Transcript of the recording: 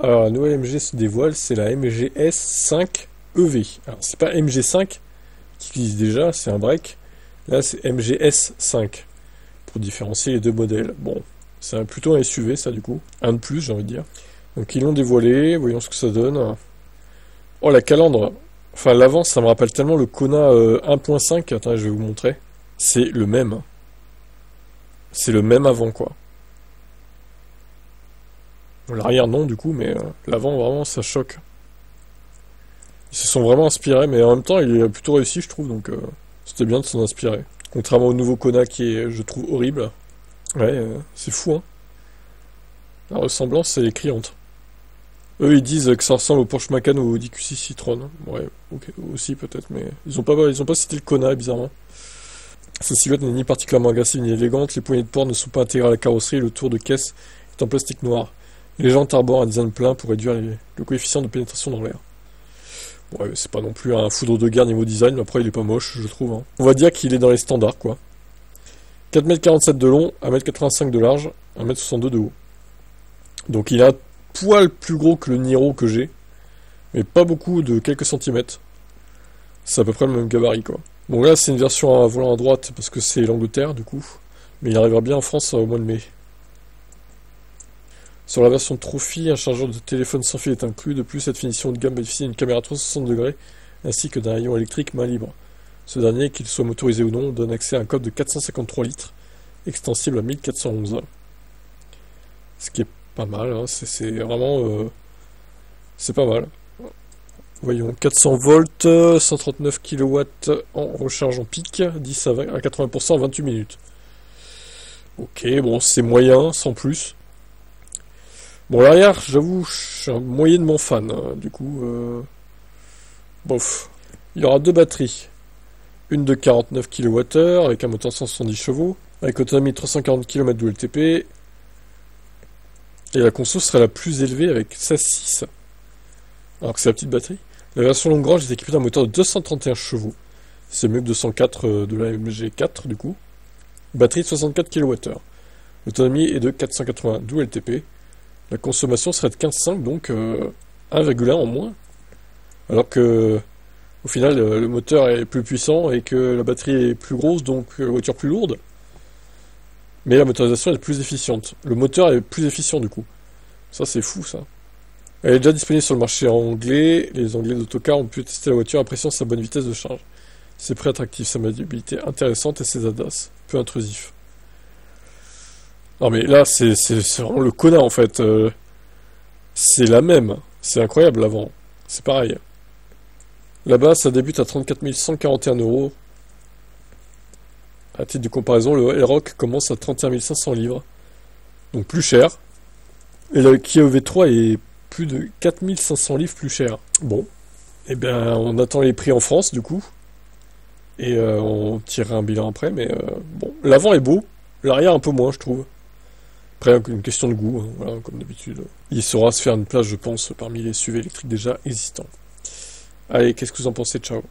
Alors, la nouvelle MG se dévoile, c'est la MG S5 EV. Alors, c'est pas MG5 qui utilise déjà, c'est un break. Là, c'est MG S5 pour différencier les deux modèles. Bon, c'est plutôt un SUV, ça, du coup. Un de plus, j'ai envie de dire. Donc, ils l'ont dévoilé, voyons ce que ça donne. Oh, la calandre. Enfin, l'avant, ça me rappelle tellement le Kona 1.5. Attends, je vais vous montrer. C'est le même. C'est le même avant, quoi. L'arrière, non, du coup, mais l'avant, vraiment, ça choque. Ils se sont vraiment inspirés, mais en même temps, il est plutôt réussi, je trouve, donc c'était bien de s'en inspirer. Contrairement au nouveau Kona qui est, je trouve, horrible. Ouais, c'est fou, hein. La ressemblance, elle est criante. Eux, ils disent que ça ressemble au Porsche Macan ou au Audi Q6 Citroën. Ouais, ok, aussi peut-être, mais ils ont pas cité le Kona, bizarrement. Sa silhouette n'est ni particulièrement agressive ni élégante, les poignées de porte ne sont pas intégrées à la carrosserie, et le tour de caisse est en plastique noir. Les jantes arborent un design plein pour réduire le coefficient de pénétration dans l'air. Ouais, c'est pas non plus un foudre de guerre niveau design, mais après il est pas moche, je trouve, hein. On va dire qu'il est dans les standards, quoi. 4,47 m de long, 1,85 m de large, 1,62 m de haut. Donc il a un poil plus gros que le Niro que j'ai, mais pas beaucoup, de quelques centimètres. C'est à peu près le même gabarit, quoi. Bon, là c'est une version à volant à droite, parce que c'est l'Angleterre, du coup. Mais il arrivera bien en France au mois de mai. Sur la version Trophy, un chargeur de téléphone sans fil est inclus. De plus, cette finition de gamme bénéficie d'une caméra 360 degrés ainsi que d'un rayon électrique main libre. Ce dernier, qu'il soit motorisé ou non, donne accès à un coffre de 453 litres, extensible à 1411. Ce qui est pas mal, hein. C'est vraiment... c'est pas mal. Voyons, 400 volts, 139 kW en recharge en pic, 10 à 80% en 28 minutes. Ok, bon, c'est moyen, sans plus. Bon, l'arrière, j'avoue, je suis un moyennement fan, hein. Du coup, bof. Il y aura deux batteries. Une de 49 kWh avec un moteur 170 chevaux, avec autonomie de 340 km de LTP. Et la conso serait la plus élevée avec 16.6. Alors que c'est la petite batterie. La version longue range est équipée d'un moteur de 231 chevaux. C'est mieux que 204 de la MG4 du coup. Batterie de 64 kWh. L'autonomie est de 492 LTP. La consommation serait de 15,5, donc 1,1 en moins. Alors que, au final, le moteur est plus puissant et que la batterie est plus grosse, donc la voiture plus lourde. Mais la motorisation est plus efficiente. Le moteur est plus efficient, du coup. Ça, c'est fou, ça. Elle est déjà disponible sur le marché anglais. Les Anglais d'Autocar ont pu tester la voiture, appréciant sa bonne vitesse de charge. C'est très attractif, sa maniabilité intéressante et ses ADAS, peu intrusifs. Non mais là, c'est vraiment le Kona en fait. C'est la même. C'est incroyable l'avant. C'est pareil. Là-bas, ça débute à 34 141 €. À titre de comparaison, le L-Rock commence à 31 500 livres. Donc plus cher. Et le Kia EV3 est plus de 4 500 livres plus cher. Bon. Eh bien, on attend les prix en France du coup. Et on tirera un bilan après. Mais bon, l'avant est beau. L'arrière un peu moins, je trouve. Après, une question de goût, hein, voilà, comme d'habitude. Il saura se faire une place, je pense, parmi les SUV électriques déjà existants. Allez, qu'est-ce que vous en pensez? Ciao.